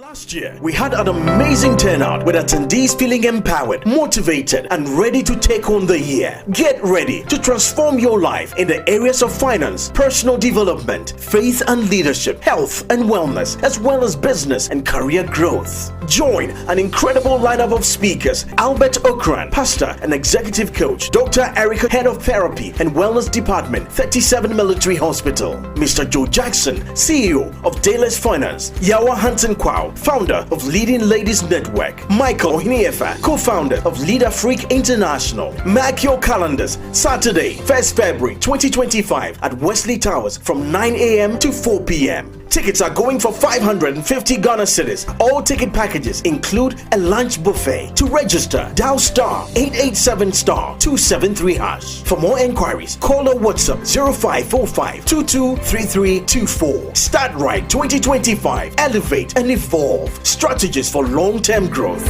Last year, we had an amazing turnout with attendees feeling empowered, motivated, and ready to take on the year. Get ready to transform your life in the areas of finance, personal development, faith and leadership, health and wellness, as well as business and career growth. Join an incredible lineup of speakers: Albert Okran, pastor and executive coach; Dr. Erica, head of therapy and wellness department, 37 Military Hospital; Mr. Joe Jackson, CEO of Dayless Finance; Yawa Hansen Kwao, founder of Leading Ladies Network; Michael Hiniefa, co-founder of Leader Freak International. Mark your calendars: Saturday, 1st February 2025 at Wesley Towers from 9 a.m. to 4 p.m. Tickets are going for 550 Ghana cedis. All ticket packages include a lunch buffet. To register, dial star 887 star 273 hash. For more enquiries, call or WhatsApp 0545 223324. Start Right 2025. Elevate and evolve. Strategies for long-term growth.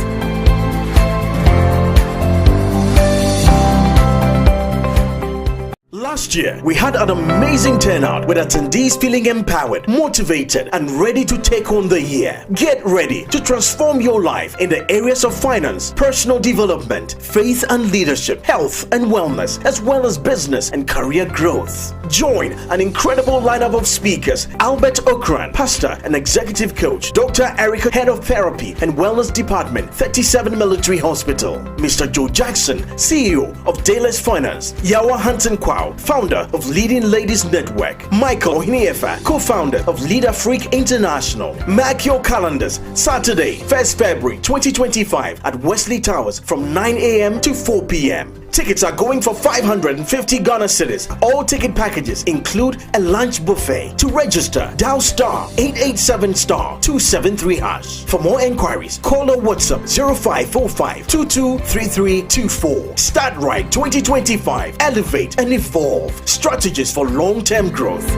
Last year, we had an amazing turnout with attendees feeling empowered, motivated, and ready to take on the year. Get ready to transform your life in the areas of finance, personal development, faith and leadership, health and wellness, as well as business and career growth. Join an incredible lineup of speakers: Albert Okran, pastor and executive coach; Dr. Erica, head of therapy and wellness department, 37 Military Hospital; Mr. Joe Jackson, CEO of Dayless Finance; Yawa Hansen Kwao, founder of Leading Ladies Network; Michael Hiniefa, co-founder of Leader Freak International. Mark your calendars: Saturday, 1st February 2025 at Wesley Towers from 9 a.m. to 4 p.m. Tickets are going for 550 Ghana cedis. All ticket packages include a lunch buffet. To register, dial star 887 star 273 hash. For more enquiries, call or WhatsApp 0545 223324. Start Right 2025. Elevate and evolve. Strategies for long-term growth.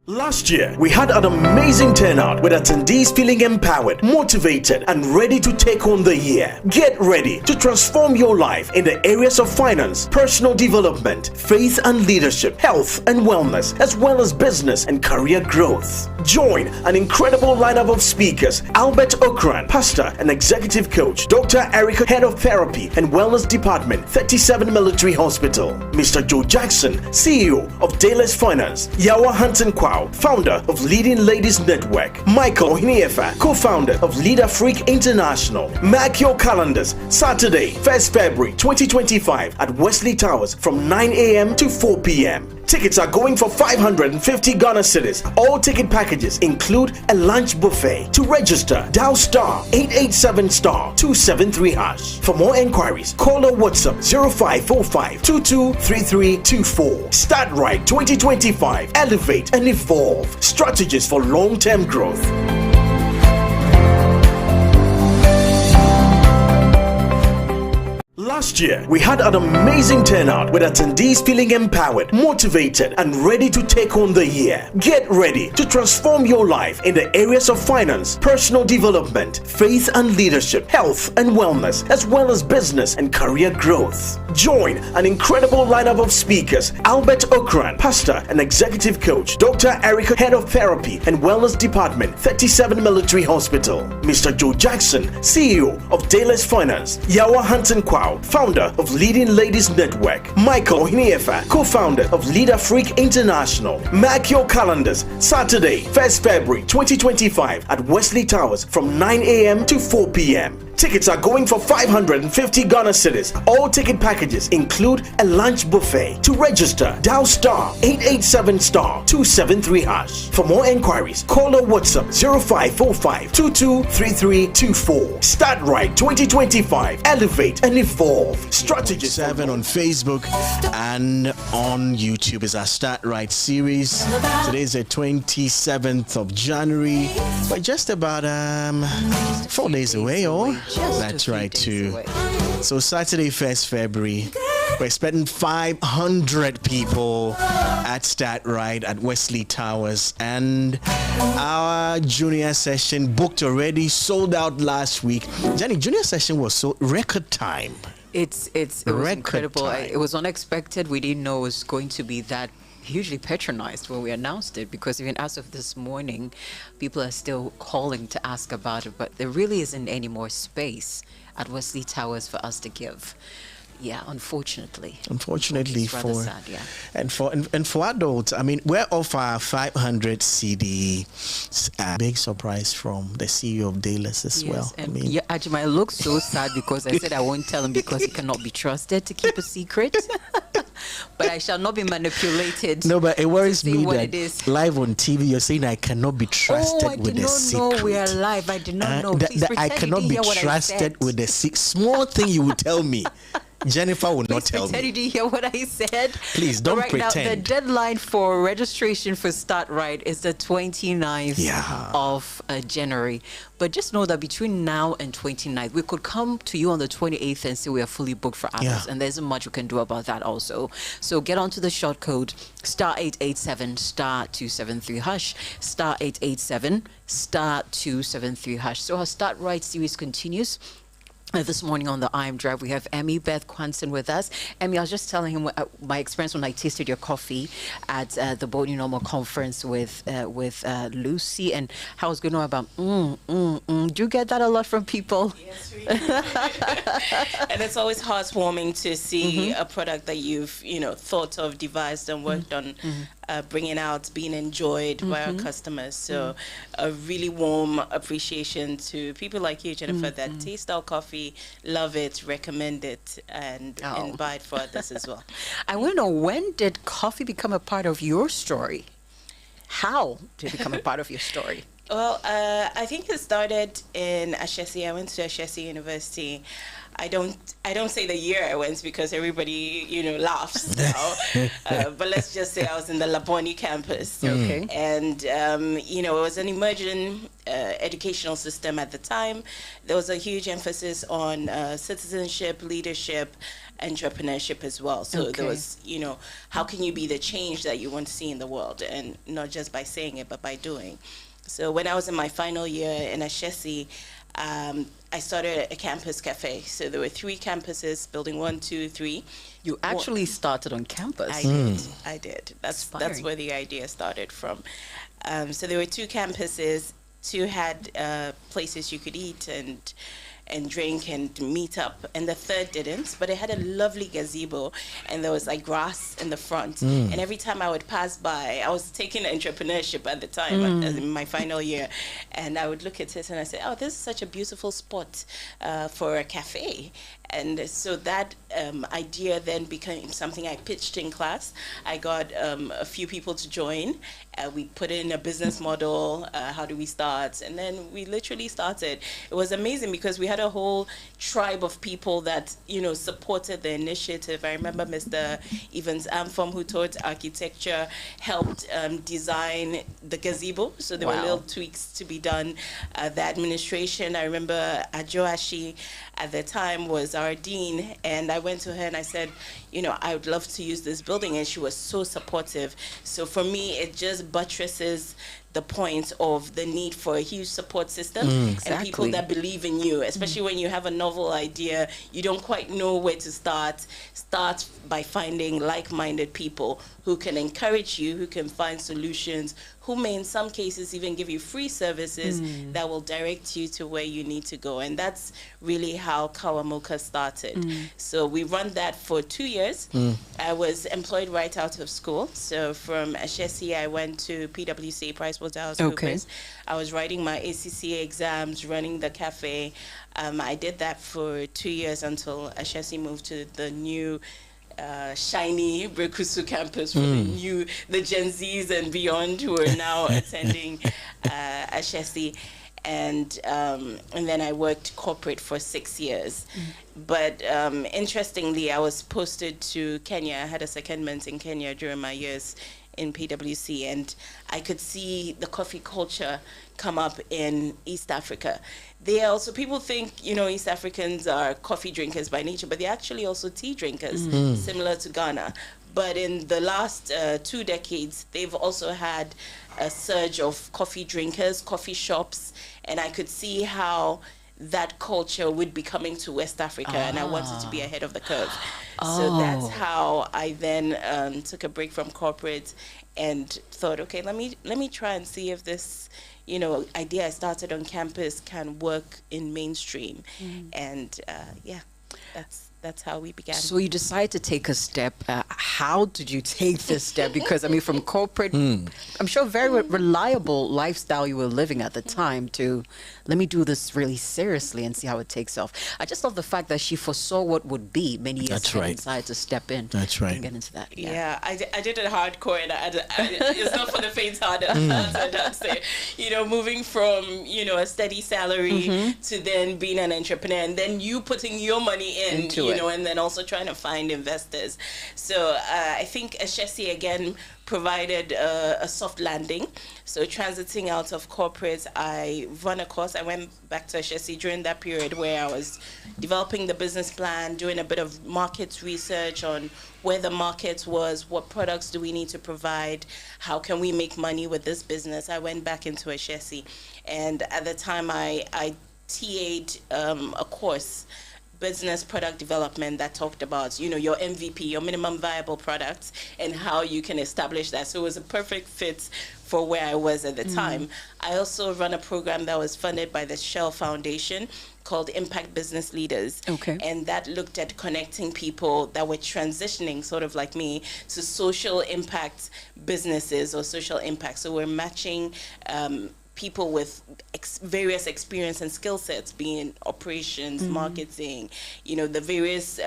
Last year, we had an amazing turnout with attendees feeling empowered, motivated, and ready to take on the year. Get ready to transform your life in the areas of finance, personal development, faith and leadership, health and wellness, as well as business and career growth. Join an incredible lineup of speakers: Albert Okran, pastor and executive coach; Dr. Erica, head of therapy and wellness department, 37 Military Hospital; Mr. Joe Jackson, CEO of Dayless Finance; Yawa Hansen Kwao, founder of Leading Ladies Network; Michael Hiniefa, co-founder of Leader Freak International. Mark your calendars: Saturday, 1st February 2025 at Wesley Towers from 9 a.m. to 4 p.m. Tickets are going for 550 Ghana cedis. All ticket packages include a lunch buffet. To register, dial star 887 star 273 hash. For more enquiries, call or WhatsApp 0545 223324. Start Right 2025. Elevate and evolve. Strategies for long-term growth. Last year, we had an amazing turnout with attendees feeling empowered, motivated, and ready to take on the year. Get ready to transform your life in the areas of finance, personal development, faith and leadership, health and wellness, as well as business and career growth. Join an incredible lineup of speakers: Albert Okran, pastor and executive coach; Dr. Erica, head of therapy and wellness department, 37 Military Hospital; Mr. Joe Jackson, CEO of Dayless Finance; Yawa Hansen Kwao, founder of Leading Ladies Network; Michael Hiniefa, co-founder of Leader Freak International. Mark your calendars: Saturday, 1st February 2025 at Wesley Towers from 9 a.m. to 4 p.m. Tickets are going for 550 Ghana cedis. All ticket packages include a lunch buffet. To register, dial star 887 star 273 hash. For more enquiries, call or WhatsApp 0545 223324. Start Right 2025. Elevate and evolve. Strategies 7 on Facebook and on YouTube is our Start Right series. Today is the 27th of January. We're just about 4 days away, or that's right too. So Saturday, 1st February, we're expecting 500 people at Start Right at Wesley Towers, and our junior session booked already, sold out last week. Jenny, junior session was so record time. It was incredible. It was unexpected. We didn't know it was going to be that hugely patronized when we announced it, because even as of this morning, people are still calling to ask about it, but there really isn't any more space at Wesley Towers for us to give. Yeah, unfortunately. Unfortunately It's rather sad, yeah. And for adults, I mean, we're off our 500 CD. Big surprise from the CEO of Dayless as well. And I mean, yeah, Ajima, I look so sad because I said I won't tell him because he cannot be trusted to keep a secret. But I shall not be manipulated. No, but it worries me what that it is. live on TV you're saying I cannot be trusted with the secret. I did not know we are live. I did not know. Please That I pretend cannot you be didn't hear what I said. trusted with the small thing you will tell me. Jennifer will not tell pretend me. you didn't hear what I said. Please don't right pretend. Now, the deadline for registration for Start Right is the 29th of January. But just know that between now and 29th, we could come to you on the 28th and say we are fully booked for others. And there isn't much we can do about that also. So get onto the short code *887 *273 hash *887 *273 hash. So our Start Right series continues. This morning on the iMDRIVE, we have Emi-Beth Quantson with us. Emi, I was just telling him my experience when I tasted your coffee at the Body Normal conference with Lucy, and how I was going to know about Do you get that a lot from people? Yes, we do. And it's always heartwarming to see a product that you've thought of, devised, and worked on bringing out, being enjoyed by our customers. So a really warm appreciation to people like you, Jennifer, that taste our coffee, love it, recommend it, and buy it for others as well. I want to know, when did coffee become a part of your story? How did it become a part of your story? Well, I think it started in Ashesi. I went to Ashesi University. I don't say the year I went because everybody, laughs now. But let's just say I was in the Laboni campus. Okay. And, it was an emerging educational system at the time. There was a huge emphasis on citizenship, leadership, entrepreneurship as well. So there was, how can you be the change that you want to see in the world? And not just by saying it, but by doing. So when I was in my final year in Ashesi, I started a campus cafe. So there were 3 campuses, building 1, 2, 3. You actually started on campus. I did. That's where the idea started from. So there were 2 campuses. 2 had places you could eat and drink and meet up, and the 3rd didn't, but it had a lovely gazebo, and there was like grass in the front. And every time I would pass by, I was taking entrepreneurship at the time, in my final year, and I would look at it and I said, oh, this is such a beautiful spot for a cafe. And so that idea then became something I pitched in class. I got a few people to join. We put in a business model. How do we start? And then we literally started. It was amazing because we had a whole tribe of people that, supported the initiative. I remember Mr. Evans Amfom, who taught architecture, helped design the gazebo. So there were little tweaks to be done. The administration, I remember Ajoashi at the time was our dean, and I went to her and I said, I would love to use this building, and she was so supportive. So for me, it just buttresses the point of the need for a huge support system and people that believe in you, especially when you have a novel idea, you don't quite know where to start. Start by finding like-minded people who can encourage you, who can find solutions, who may in some cases even give you free services that will direct you to where you need to go. And that's really how Kawa Moka started. So we run that for 2 years. I was employed right out of school. So from Ashesi, I went to PwC, PricewaterhouseCoopers. I was writing my ACCA exams, running the cafe. I did that for 2 years until Ashesi moved to the new shiny Brekusu campus for the Gen Zs and beyond who are now attending Ashesi. And then I worked corporate for 6 years. But interestingly, I was posted to Kenya. I had a secondment in Kenya during my years in PwC, and I could see the coffee culture come up in East Africa. They also, people think, East Africans are coffee drinkers by nature, but they're actually also tea drinkers, similar to Ghana. But in the last 2 decades, they've also had a surge of coffee drinkers, coffee shops, and I could see how that culture would be coming to West Africa, and I wanted to be ahead of the curve. So that's how I then took a break from corporate and thought, okay, let me try and see if this, idea I started on campus can work in mainstream. And that's how we began. So you decided to take a step. How did you take this step? Because, I mean, from corporate, I'm sure very reliable lifestyle you were living at the time to, let me do this really seriously and see how it takes off. I just love the fact that she foresaw what would be many years ago and decided to step in. That's right. And get into that. Yeah, I did it hardcore, and it's not for the faint-hearted. I'd say, moving from, a steady salary to then being an entrepreneur, and then you putting your money into it, and then also trying to find investors. So I think Ashesi again provided a soft landing. So transiting out of corporate, I run a course. I went back to Ashesi during that period where I was developing the business plan, doing a bit of market research on where the market was, what products do we need to provide, how can we make money with this business. I went back into Ashesi, and at the time I TA'd a course, business product development, that talked about, your MVP, your minimum viable products, and how you can establish that. So it was a perfect fit for where I was at the time. I also run a program that was funded by the Shell Foundation called Impact Business Leaders. Okay. And that looked at connecting people that were transitioning, sort of like me, to social impact businesses or social impact. So we're matching people with various experience and skill sets, being operations, marketing, the various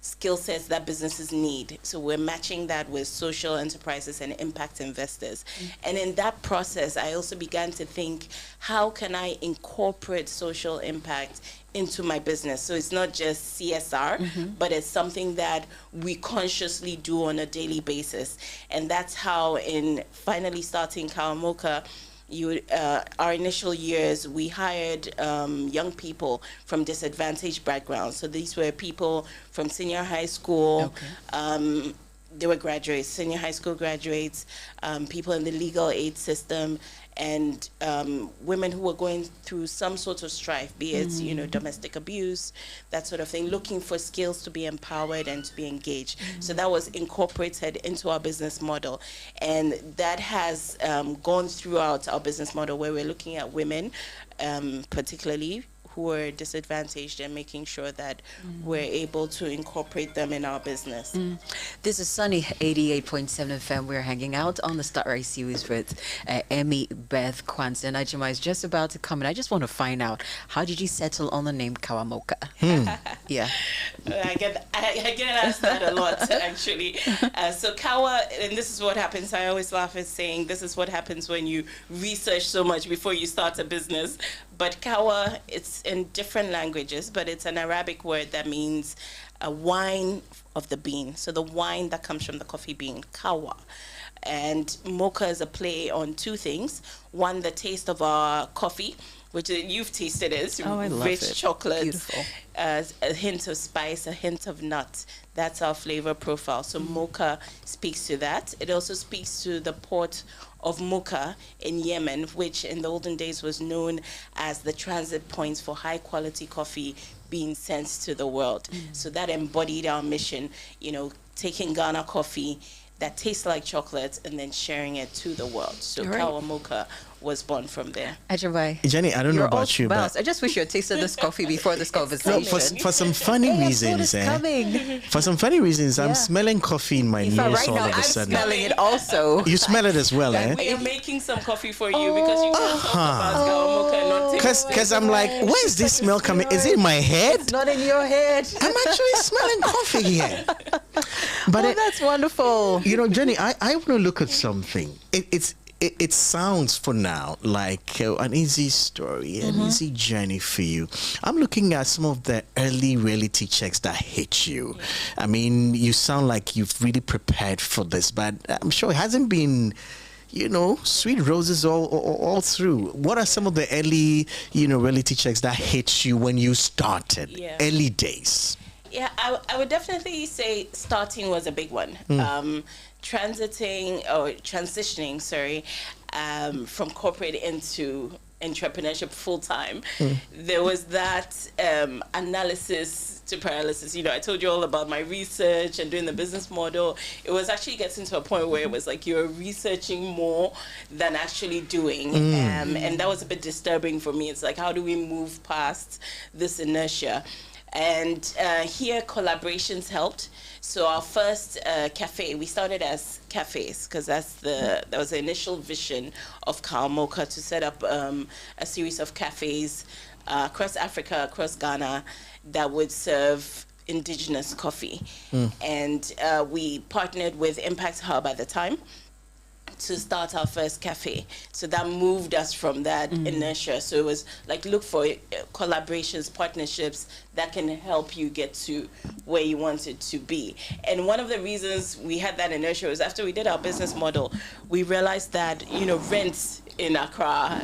skill sets that businesses need. So we're matching that with social enterprises and impact investors. And in that process, I also began to think, how can I incorporate social impact into my business? So it's not just CSR, but it's something that we consciously do on a daily basis. And that's how, in finally starting Kawa Moka, our initial years, we hired young people from disadvantaged backgrounds. So these were people from senior high school. They were graduates, senior high school graduates, people in the legal aid system, and women who were going through some sort of strife, be it domestic abuse, that sort of thing, looking for skills to be empowered and to be engaged. So that was incorporated into our business model, and that has gone throughout our business model, where we're looking at women, particularly who are disadvantaged, and making sure that we're able to incorporate them in our business. This is Sunny 88.7 FM. We're hanging out on the Start Right series with Emi-Beth Quantson. Ajima is just about to come, and I just want to find out, how did you settle on the name Kawa Moka? Yeah. I get asked that a lot, actually. So Kawa, and this is what happens, I always laugh at saying, this is what happens when you research so much before you start a business. But Kawa, it's in different languages, but it's an Arabic word that means a wine of the bean. So the wine that comes from the coffee bean, Kawa. And Moka is a play on two things. One, the taste of our coffee, which you've tasted it. I love rich it. chocolate, Beautiful. A hint of spice, a hint of nut. That's our flavor profile. So Moka speaks to that. It also speaks to the port of Moka in Yemen, which in the olden days was known as the transit points for high quality coffee being sent to the world. So that embodied our mission, taking Ghana coffee that tastes like chocolate and then sharing it to the world. So Kawa Moka was born from there. Ajabai. Jenny, I don't know about you, but I just wish you had tasted this coffee before this conversation. for some funny reasons, for some funny reasons, I'm smelling coffee in my nose right all now, of a I'm sudden. smelling it also. You smell it as well, eh? We are making some coffee for you because you can't talk about Kawa Moka and not take Because I'm like, where's this smell coming? Is it in my head? It's not in your head. I'm actually smelling coffee here. But that's wonderful. Jenny, I want to look at something. It sounds for now like an easy story, an easy journey for you. I'm looking at some of the early reality checks that hit you. I mean, you sound like you've really prepared for this, but I'm sure it hasn't been, sweet roses all through. What are some of the early, reality checks that hit you when you started, early days? Yeah, I would definitely say starting was a big one. Transitioning, from corporate into entrepreneurship full time, there was that analysis to paralysis. I told you all about my research and doing the business model. It was actually getting to a point where it was like you're researching more than actually doing. And that was a bit disturbing for me. It's like, how do we move past this inertia? And here collaborations helped. So our first cafe, we started as cafes because that was the initial vision of Kawa Moka, to set up a series of cafes across Africa, across Ghana, that would serve indigenous coffee. And we partnered with Impact Hub at the time to start our first cafe. So that moved us from that inertia. So it was like, look for collaborations, partnerships that can help you get to where you want it to be. And one of the reasons we had that inertia was after we did our business model, we realized that, rent in Accra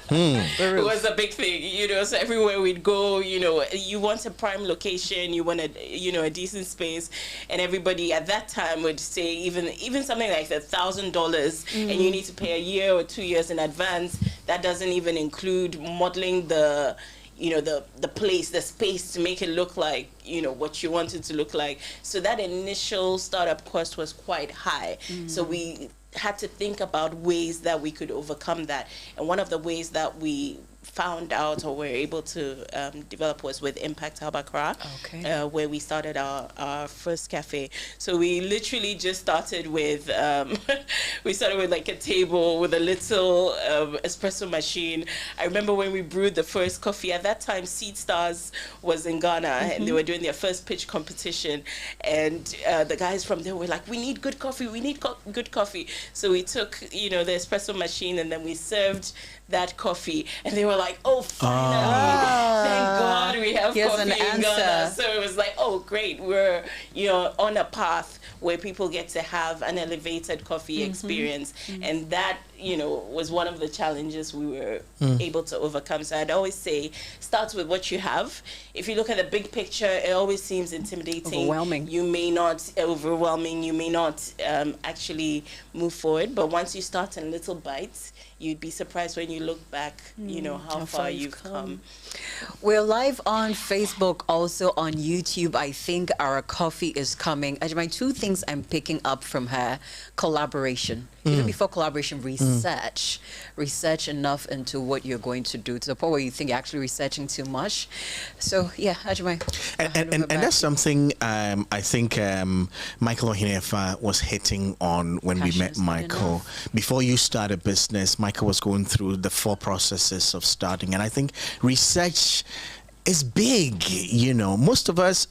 it was a big thing, so everywhere we'd go, you want a prime location, you want a decent space, and everybody at that time would say even something like $1,000, and you need to pay a year or 2 years in advance. That doesn't even include modeling the place, the space, to make it look like, what you want it to look like. So that initial startup cost was quite high. So we had to think about ways that we could overcome that. And one of the ways that we found out or were able to develop was with Impact Hub Accra, where we started our first cafe. So we literally just started with like a table with a little espresso machine. I remember when we brewed the first coffee. At that time, Seed Stars was in Ghana, and they were doing their first pitch competition. And the guys from there were like, "We need good coffee. We need good coffee." So we took the espresso machine, and then we served that coffee, and they were like, "Oh, finally, thank God we have coffee in Ghana." So it was like, "Oh, great, we're on a path where people get to have an elevated coffee experience." And that was one of the challenges we were able to overcome. So I'd always say, start with what you have. If you look at the big picture, it always seems intimidating, overwhelming. You may not actually move forward, but once you start in little bites, you'd be surprised when you look back, how far you've come. We're live on Facebook, also on YouTube. I think our coffee is coming. Ajimai, two things I'm picking up from her: collaboration. Even before collaboration, research. Research enough into what you're going to do, to the point where you think you're actually researching too much. So, yeah, Ajimai. And that's something I think Michael Ohinefa was hitting on when we met Michael. Before you start a business, Michael was going through the 4 processes of starting. And I think research is big, Most of us,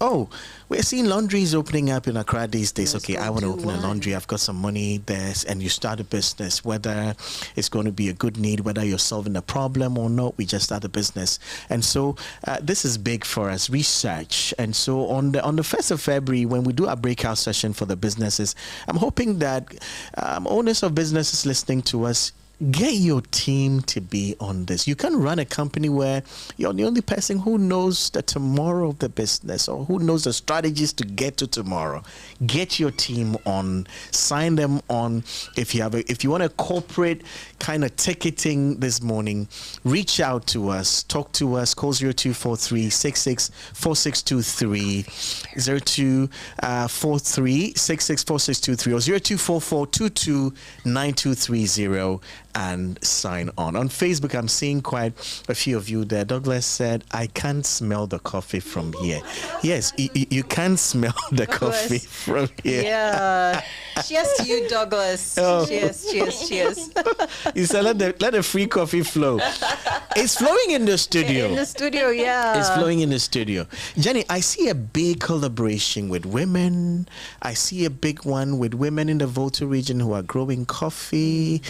we're seeing laundries opening up in Accra these days. Okay, I want to open a laundry. I've got some money there. And you start a business, whether it's going to be a good need, whether you're solving a problem or not, we just start a business. And so this is big for us, research. And so on the 1st of February, when we do our breakout session for the businesses, I'm hoping that owners of businesses listening to us, get your team to be on this. You can run a company where you're the only person who knows the tomorrow of the business, or who knows the strategies to get to tomorrow. Get your team on, sign them on. If you want a corporate kind of ticketing this morning, reach out to us, talk to us, call 0243-664623, 0243-664623, or 0244-229230. And sign on. On Facebook, I'm seeing quite a few of you there. Douglas said, "I can't smell the coffee from here." Yes, you can smell the coffee from here. Yeah. Cheers to you, Douglas. Cheers. You said, let the free coffee flow. It's flowing in the studio. In the studio, yeah. It's flowing in the studio. Jenny, I see a big collaboration with women. I see a big one with women in the Volta region who are growing coffee.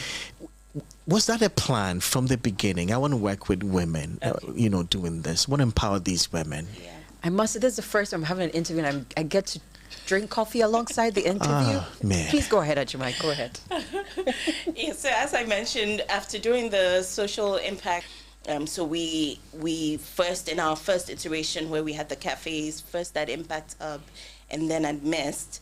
Was that a plan from the beginning? I want to work with women, doing this. I want to empower these women. Yeah. I must say, this is the first time I'm having an interview and I get to drink coffee alongside the interview. Man. Please go ahead, Ajimai. Go ahead. Yeah, so as I mentioned, after doing the social impact, so we first, in our first iteration where we had the cafes, first at Impact Hub and then at Mist,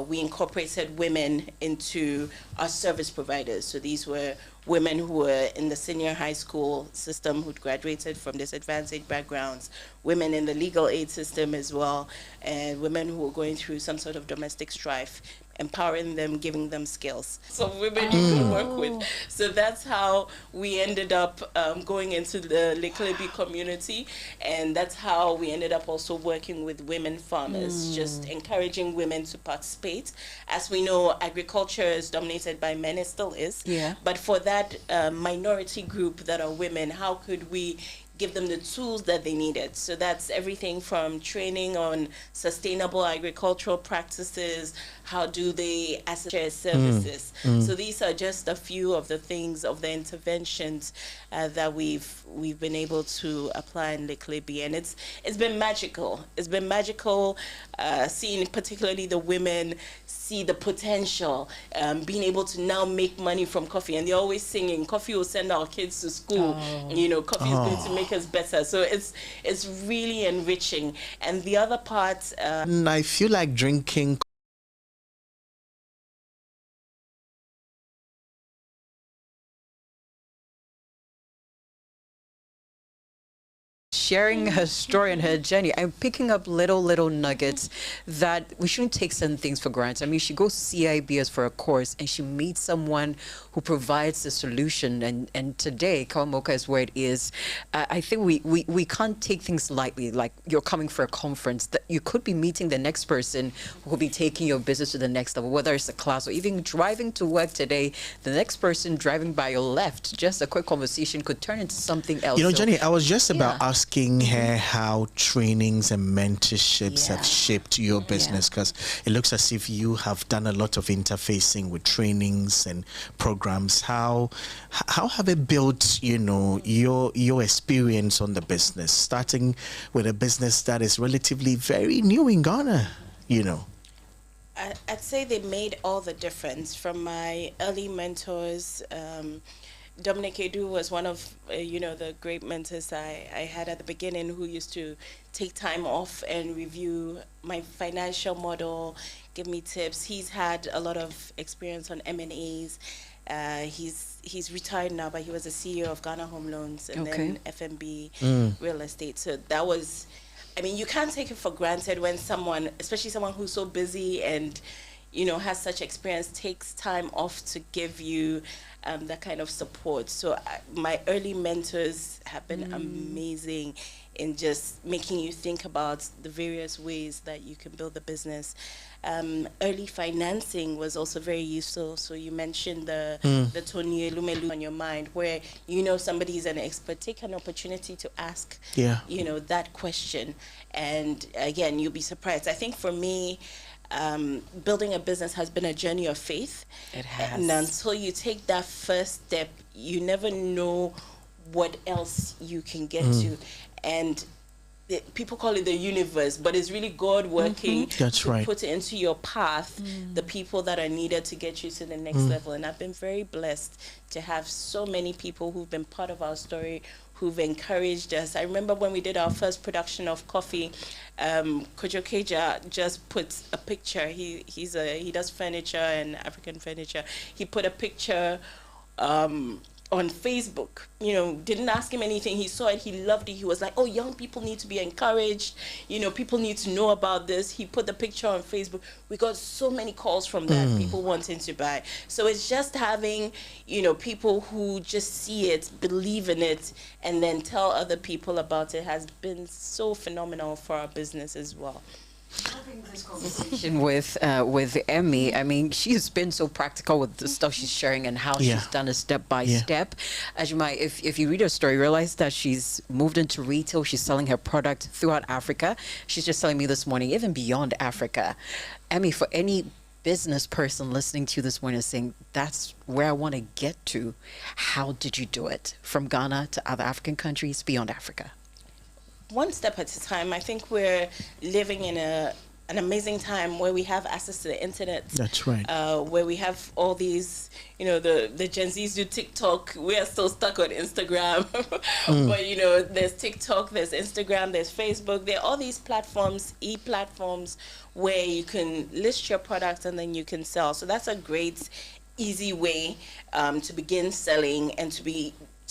we incorporated women into our service providers. So these were women who were in the senior high school system who'd graduated from disadvantaged backgrounds, women in the legal aid system as well, and women who were going through some sort of domestic strife, empowering them, giving them skills. So women you can work with. So that's how we ended up going into the Leklebi community, and that's how we ended up also working with women farmers, just encouraging women to participate. As we know, agriculture is dominated by men, it still is. Yeah. But for that minority group that are women, how could we give them the tools that they needed? So that's everything from training on sustainable agricultural practices, how do they assess services. So these are just a few of the things, of the interventions that we've been able to apply in Leklebi, and it's been magical. It's been magical seeing particularly the women see the potential, being able to now make money from coffee, and they're always singing, coffee will send our kids to school, you know, coffee is going to make us better. So it's really enriching. And the other part, I feel like drinking sharing her story and her journey. I'm picking up little nuggets that we shouldn't take certain things for granted. I mean, she goes to CIBS for a course and she meets someone who provides the solution. And today, Kawa Moka is where it is. I think we can't take things lightly. Like, you're coming for a conference, that you could be meeting the next person who will be taking your business to the next level, whether it's a class or even driving to work today. The next person driving by your left, just a quick conversation could turn into something else. You know, So, Jenny, I was just about asking her Mm-hmm. how trainings and mentorships have shaped your business, because it looks as if you have done a lot of interfacing with trainings and programs. How have it built, you know, your experience on the business, starting with a business that is relatively very new in Ghana, you know? I'd say they made all the difference. From my early mentors, Dominic Edu was one of the great mentors I had at the beginning, who used to take time off and review my financial model, give me tips. He's had a lot of experience on M&As. He's retired now, but he was the CEO of Ghana Home Loans and then FMB Real Estate. So that was, I mean, you can't take it for granted when someone, especially someone who's so busy and has such experience, takes time off to give you that kind of support. So my early mentors have been amazing in just making you think about the various ways that you can build the business. Early financing was also very useful. So you mentioned the Tony Lumelu on your mind, where somebody is an expert. Take an opportunity to ask that question, and again, you'll be surprised. I think for me, building a business has been a journey of faith. It has. And until you take that first step, you never know what else you can get to. And people call it the universe, but it's really God working to put into your path the people that are needed to get you to the next level. And I've been very blessed to have so many people who've been part of our story, who've encouraged us. I remember when we did our first production of coffee, Kojo Keja just put a picture. He does furniture and African furniture. He put a picture on Facebook, didn't ask him anything. He saw it, he loved it. He was like, oh, young people need to be encouraged. People need to know about this. He put the picture on Facebook. We got so many calls from that, people wanting to buy. So it's just having, people who just see it, believe in it, and then tell other people about it has been so phenomenal for our business as well. Having this conversation with Emmy, I mean, she's been so practical with the stuff she's sharing and how she's done it step by step. Ajimai, if you read her story, realize that she's moved into retail. She's selling her product throughout Africa. She's just telling me this morning, even beyond Africa. Emmy, for any business person listening to you this morning saying, that's where I want to get to, how did you do it? From Ghana to other African countries beyond Africa? One step at a time. I think we're living in a an amazing time where we have access to the internet. That's right. Where we have all these, the Gen Zs do TikTok. We are still stuck on Instagram. But, there's TikTok, there's Instagram, there's Facebook. There are all these platforms, e-platforms, where you can list your products and then you can sell. So that's a great, easy way to begin selling and to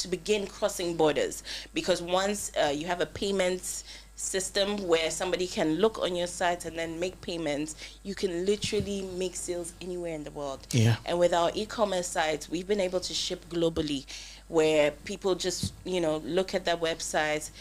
begin crossing borders. Because once you have a payment system where somebody can look on your site and then make payments, you can literally make sales anywhere in the world. Yeah. And with our e-commerce sites, we've been able to ship globally, where people just, look at their websites,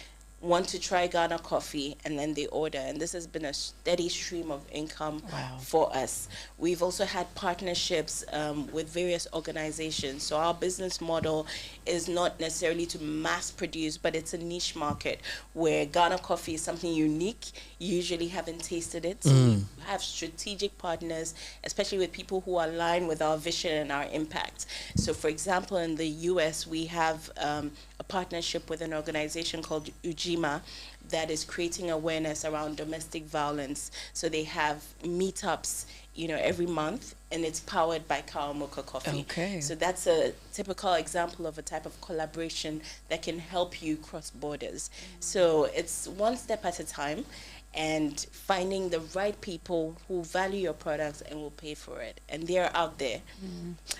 want to try Ghana coffee, and then they order. And this has been a steady stream of income for us. We've also had partnerships with various organizations. So our business model is not necessarily to mass produce, but it's a niche market where Ghana coffee is something unique. You usually haven't tasted it. So we have strategic partners, especially with people who align with our vision and our impact. So for example, in the US, we have a partnership with an organization called Ujima that is creating awareness around domestic violence. So they have meetups, every month, and it's powered by Kawa Moka coffee. Okay. So that's a typical example of a type of collaboration that can help you cross borders. So it's one step at a time, and finding the right people who value your products and will pay for it. And they're out there.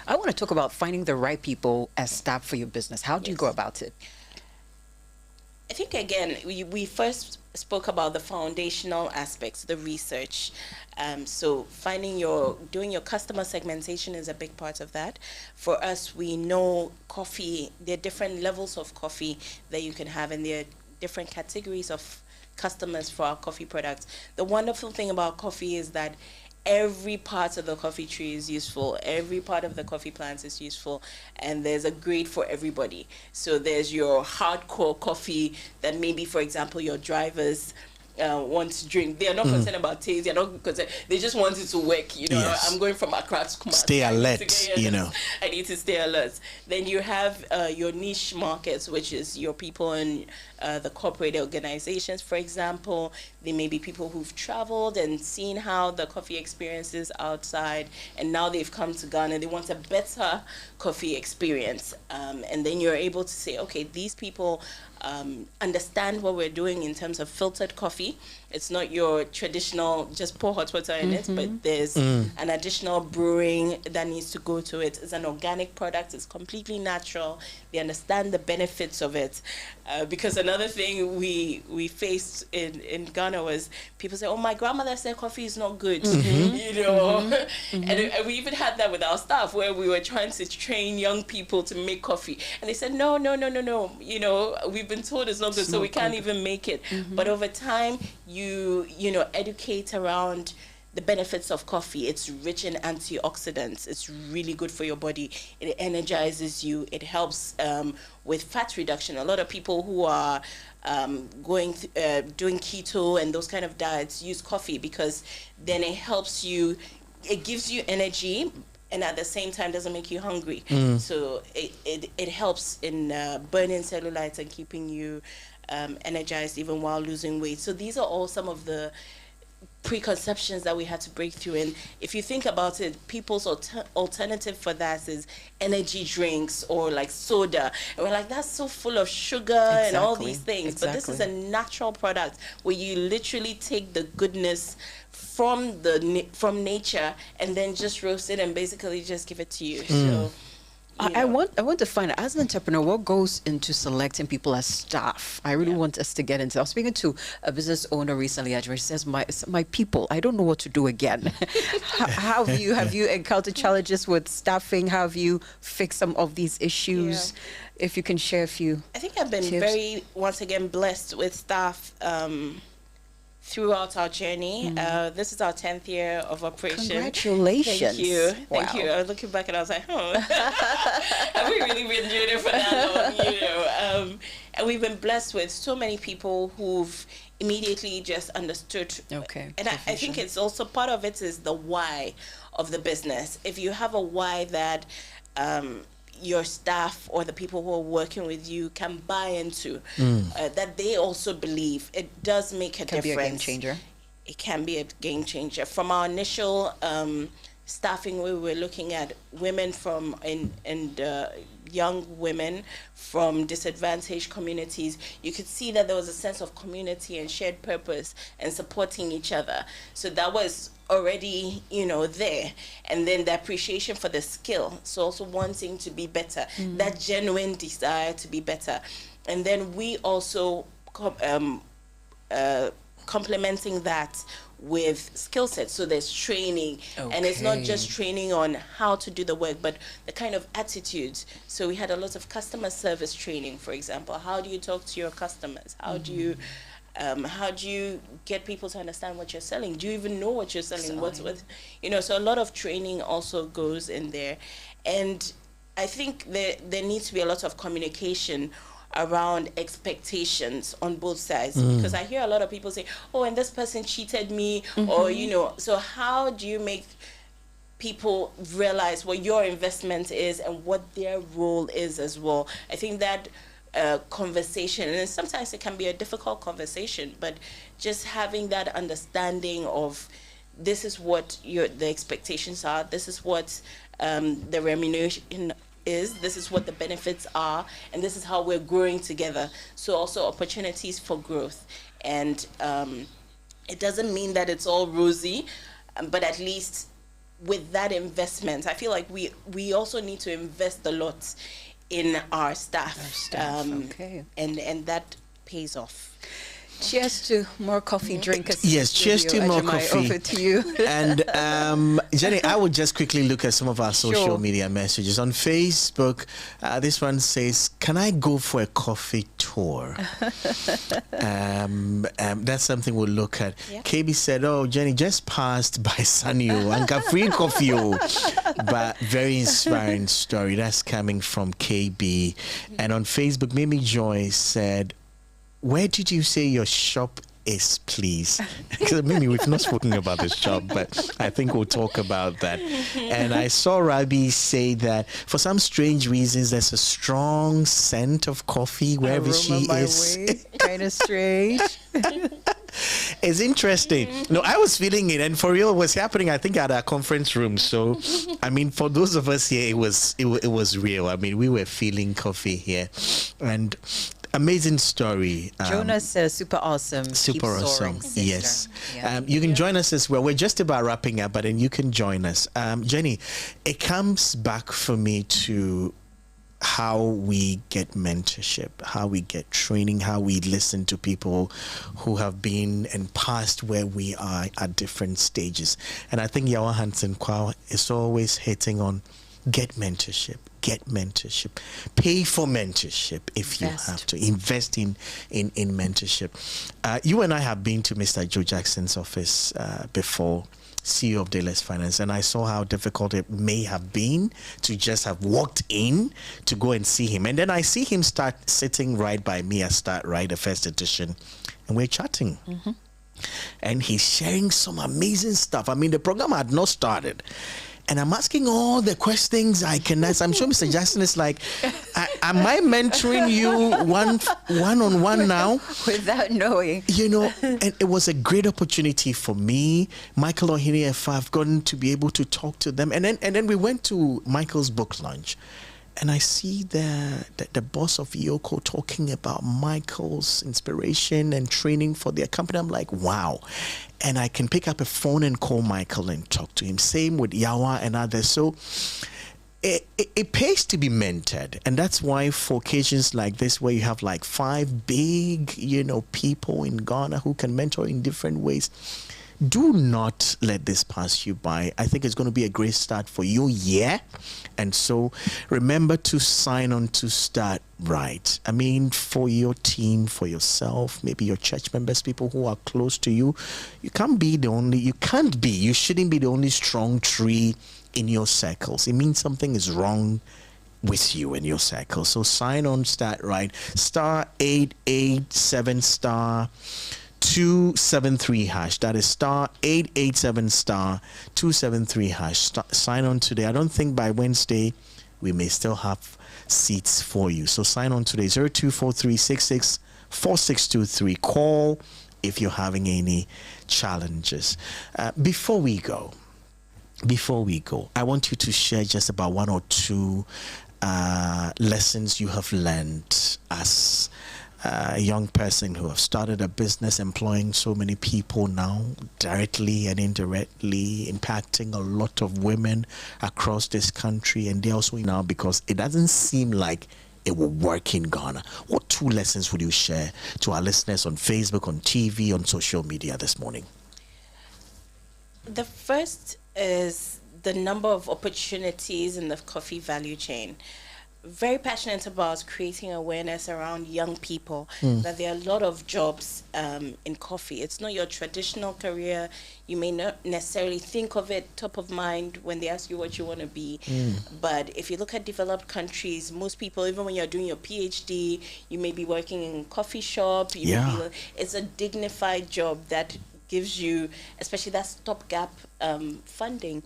I want to talk about finding the right people as staff for your business. How do you go about it? I think, again, we first spoke about the foundational aspects, the research. So doing your customer segmentation is a big part of that. For us, we know coffee, there are different levels of coffee that you can have, and there are different categories of customers for our coffee products. The wonderful thing about coffee is that every part of the coffee tree is useful. Every part of the coffee plants is useful, and there's a grade for everybody. So there's your hardcore coffee that maybe, for example, your drivers want to drink. They are not concerned about taste. They are not concerned. They just want it to work. Yes. I'm going from Accra to Kumasi. Stay alert. I need to stay alert. Then you have your niche markets, which is your people in the corporate organizations, for example. They may be people who've traveled and seen how the coffee experience is outside, and now they've come to Ghana. They want a better coffee experience. And then you're able to say, okay, these people understand what we're doing in terms of filtered coffee. It's not your traditional just pour hot water in it, but there's an additional brewing that needs to go to it. It's an organic product. It's completely natural. They understand the benefits of it. Because another thing we faced in Ghana was people say, oh, my grandmother said coffee is not good. And we even had that with our staff, where we were trying to train young people to make coffee. And they said, no. We've been told it's not good, so we can't even make it. But over time, you educate around the benefits of coffee. It's rich in antioxidants. It's really good for your body. It energizes you. It helps with fat reduction. A lot of people who are doing keto and those kind of diets use coffee, because then it helps you. It gives you energy, and at the same time doesn't make you hungry. So it helps in burning cellulites and keeping you energized even while losing weight. So these are all some of the preconceptions that we had to break through. And if you think about it, people's alternative for that is energy drinks or like soda. And we're like, that's so full of sugar and all these things. But this is a natural product where you literally take the goodness from nature and then just roast it and basically just give it to you. So I want to find out, as an entrepreneur, what goes into selecting people as staff. I really want us to get into. I was speaking to a business owner recently, and she says, "My people, I don't know what to do again." How have you encountered challenges with staffing? How have you fixed some of these issues? If you can share a few. I think I've been very, once again, blessed with staff throughout our journey. This is our 10th year of operation. Congratulations. Thank you. Wow. Thank you. I was looking back and I was like, have we really been doing it for that long? And we've been blessed with so many people who've immediately just understood. Okay. And I think it's also part of it is the why of the business. If you have a why that your staff or the people who are working with you can buy into, that they also believe, it does make a difference. Can be a game changer. it can be a game changer. From our initial staffing, we were looking at women from young women from disadvantaged communities. You could see that there was a sense of community and shared purpose and supporting each other. So that was already, there. And then the appreciation for the skill. So also wanting to be better, that genuine desire to be better. And then we also complementing that with skill sets. So there's training, and it's not just training on how to do the work, but the kind of attitudes. So we had a lot of customer service training, for example. How do you talk to your customers? How do you get people to understand what you're selling? Do you even know what you're selling? What's with, so a lot of training also goes in there. And I think there needs to be a lot of communication around expectations on both sides, because I hear a lot of people say, oh, and this person cheated me, or so how do you make people realize what your investment is and what their role is as well? I think that conversation, and sometimes it can be a difficult conversation, but just having that understanding of this is what the expectations are, this is what the remuneration is, this is what the benefits are, and this is how we're growing together. So also opportunities for growth. And it doesn't mean that it's all rosy, but at least with that investment, I feel like we also need to invest a lot in our staff. And that pays off. Cheers to more coffee drinkers. Yes, cheers to more coffee. Over to you. And Jenny, I will just quickly look at some of our social media messages. On Facebook, this one says, can I go for a coffee tour? That's something we'll look at. Yeah. KB said, oh, Jenny, just passed by Sanyo and free coffee. But very inspiring story. That's coming from KB. And on Facebook, Mimi Joy said, where did you say your shop is, please? Because maybe we've not spoken about the shop, but I think we'll talk about that. And I saw Rabi say that for some strange reasons, there's a strong scent of coffee wherever she is. Kind of strange. It's interesting. No, I was feeling it, and for real, it was happening, I think, at our conference room. So, I mean, for those of us here, it was real. I mean, we were feeling coffee here. And amazing story. Jonas says super awesome. Super awesome. Yes. Yeah. You can join us as well. We're just about wrapping up, but then you can join us. Jenny, it comes back for me to how we get mentorship, how we get training, how we listen to people who have been and passed where we are at different stages. And I think Yawa Hansen Kwa is always hitting on get mentorship, pay for mentorship if you have to, invest in mentorship. You and I have been to Mr. Joe Jackson's office before, CEO of Dayless Finance, and I saw how difficult it may have been to just have walked in to go and see him. And then I see him start sitting right by me at Start Right, the first edition, and we're chatting. And he's sharing some amazing stuff. I mean, the program had not started. And I'm asking all the questions I can ask. I'm sure Mr. Jackson is like, am I mentoring you one-on-one now? Without knowing. And it was a great opportunity for me, Michael Ohini, if I've gotten to be able to talk to them. And then we went to Michael's book launch. And I see the boss of Yoko talking about Michael's inspiration and training for their company. I'm like, wow. And I can pick up a phone and call Michael and talk to him. Same with Yawa and others. So it pays to be mentored. And that's why for occasions like this, where you have like 5 big, people in Ghana who can mentor in different ways, do not let this pass you by. I think it's going to be a great start for your year. And so remember to sign on to Start Right. I mean, for your team, for yourself, maybe your church members, people who are close to you. You shouldn't be the only strong tree in your circles. It means something is wrong with you in your circle. So sign on, Start Right. *887 *273#. That is *887 *273#. Sign on today. I don't think by Wednesday we may still have seats for you. So sign on today. 0243664623. Call if you're having any challenges. Before we go, I want you to share just about one or two lessons you have learned as a young person who have started a business employing so many people now, directly and indirectly impacting a lot of women across this country, and they also now, because it doesn't seem like it will work in Ghana. What two lessons would you share to our listeners on Facebook, on TV, on social media this morning? The first is the number of opportunities in the coffee value chain. Very passionate about creating awareness around young people that there are a lot of jobs in coffee. It's not your traditional career. You may not necessarily think of it top of mind when they ask you what you want to be. But if you look at developed countries, most people, even when you're doing your PhD, you may be working in a coffee shop. It's a dignified job that gives you, especially that stopgap funding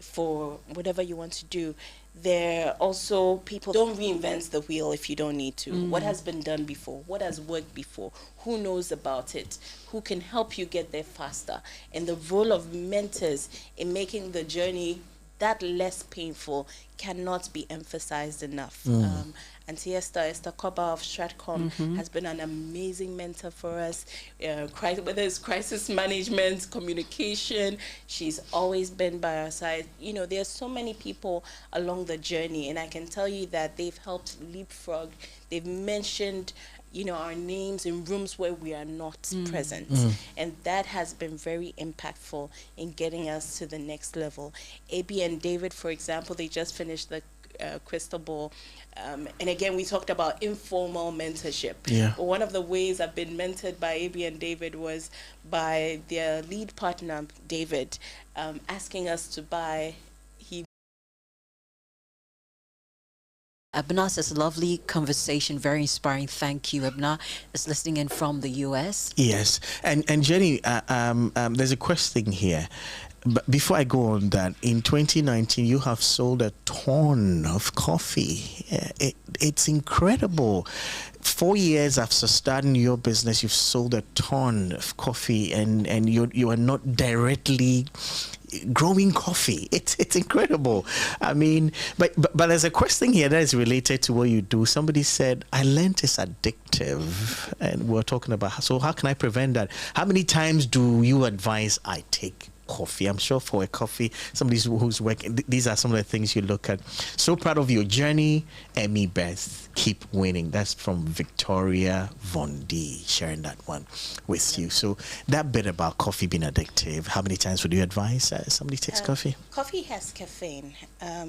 for whatever you want to do. There also, people don't reinvent the wheel if you don't need to. What has been done before? What has worked before? Who knows about it? Who can help you get there faster? And the role of mentors in making the journey that less painful cannot be emphasized enough. Auntie Esther Koba of Stratcom has been an amazing mentor for us. Whether it's crisis management, communication, she's always been by our side. You know, there's so many people along the journey, and I can tell you that they've helped leapfrog. They've mentioned, you know, our names in rooms where we are not present. And that has been very impactful in getting us to the next level. AB and David, for example, they just finished the Crystal Ball. And again, we talked about informal mentorship. But one of the ways I've been mentored by AB and David was by their lead partner, David, asking us to buy. Abna says, lovely conversation, very inspiring. Thank you. Abna is listening in from the US. Yes. And Jenny, there's a question here. But before I go on that, in 2019, you have sold a ton of coffee. It's incredible. 4 years after starting your business, you've sold a ton of coffee, and you are not directly growing coffee. It's incredible. I mean, but there's a question here that is related to what you do. Somebody said, I learned it's addictive, and we're talking about, so how can I prevent that? How many times do you advise I take coffee? I'm sure for a coffee, somebody who's working, these are some of the things you look at. So proud of your journey, Emi-Beth. Keep winning. That's from Victoria Von D, sharing that one with you. So that bit about coffee being addictive, how many times would you advise somebody takes coffee? Coffee has caffeine,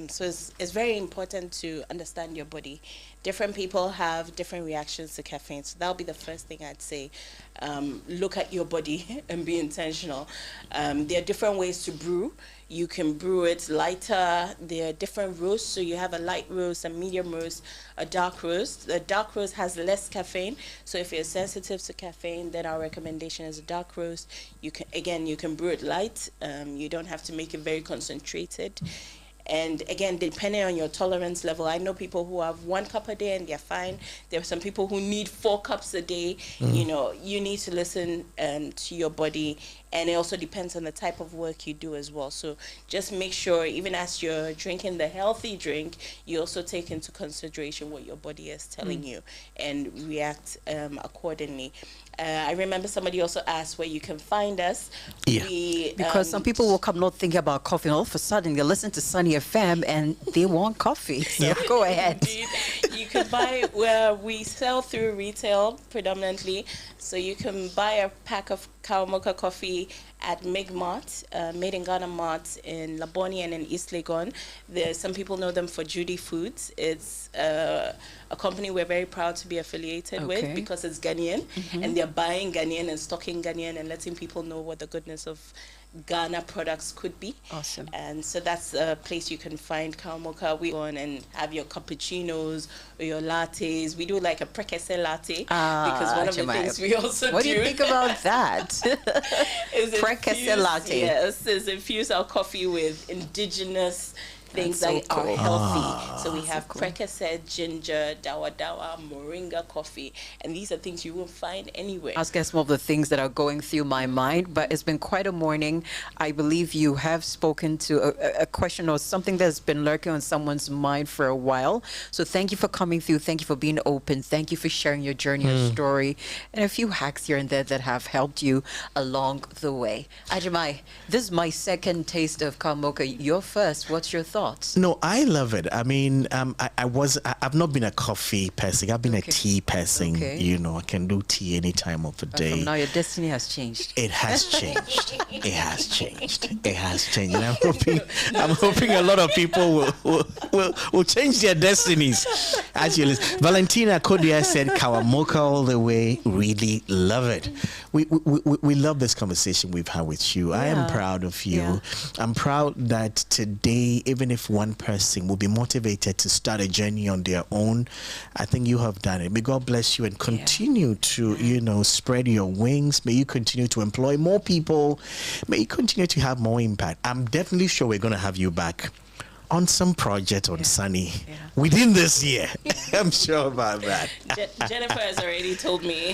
so it's very important to understand your body. Different people have different reactions to caffeine, so that'll be the first thing I'd say. Look at your body and be intentional. There are different ways to brew. You can brew it lighter. There are different roasts. So you have a light roast, a medium roast, a dark roast. The dark roast has less caffeine. So if you're sensitive to caffeine, then our recommendation is a dark roast. You can brew it light. You don't have to make it very concentrated. And again, depending on your tolerance level, I know people who have 1 cup a day and they're fine. There are some people who need 4 cups a day. You know, you need to listen to your body. And it also depends on the type of work you do as well. So just make sure, even as you're drinking the healthy drink, you also take into consideration what your body is telling you and react accordingly. I remember somebody also asked where you can find us. Because some people will come not thinking about coffee, and all of a sudden they listen to Sunny FM and they want coffee. So go ahead. Indeed. You can buy, we sell through retail predominantly. So you can buy a pack of Kawa Moka coffee at Mig Mart, Made in Ghana Mart in Laboni and in East Legon. Some people know them for Judy Foods. It's a company we're very proud to be affiliated with because it's Ghanaian, and they're buying Ghanaian and stocking Ghanaian and letting people know what the goodness of Ghana products could be. Awesome. And so that's a place you can find Kawa Moka. We go on and have your cappuccinos or your lattes. We do like a prekese latte because one of the things we also What do you think about that? is Prekese latte. Yes, is infuse our coffee with indigenous things That's that so are cool. healthy. So we have cool. Prekased, ginger, dawa dawa, moringa coffee, and these are things you won't find anywhere. Ask us some of the things that are going through my mind, but it's been quite a morning. I believe you have spoken to a question or something that's been lurking on someone's mind for a while. So thank you for coming through. Thank you for being open. Thank you for sharing your journey, your story, and a few hacks here and there that have helped you along the way. Ajimai, this is my second taste of Kawa Moka. Your first. What's your thoughts? No, I love it. I mean, I've not been a coffee person. I've been a tea person. Okay. You know, I can do tea any time of the day. From now, your destiny has changed. It has changed. It has changed. It has changed. And I'm hoping a lot of people will change their destinies. As you listen, Valentina Kodia said, Kawa Moka all the way. Really love it. We love this conversation we've had with you. I am proud of you. Yeah. I'm proud that today, even if one person will be motivated to start a journey on their own, I think you have done it. May God bless you and continue to, spread your wings. May you continue to employ more people. May you continue to have more impact. I'm definitely sure we're going to have you back on some project on Sunny within this year. I'm sure about that. Jennifer has already told me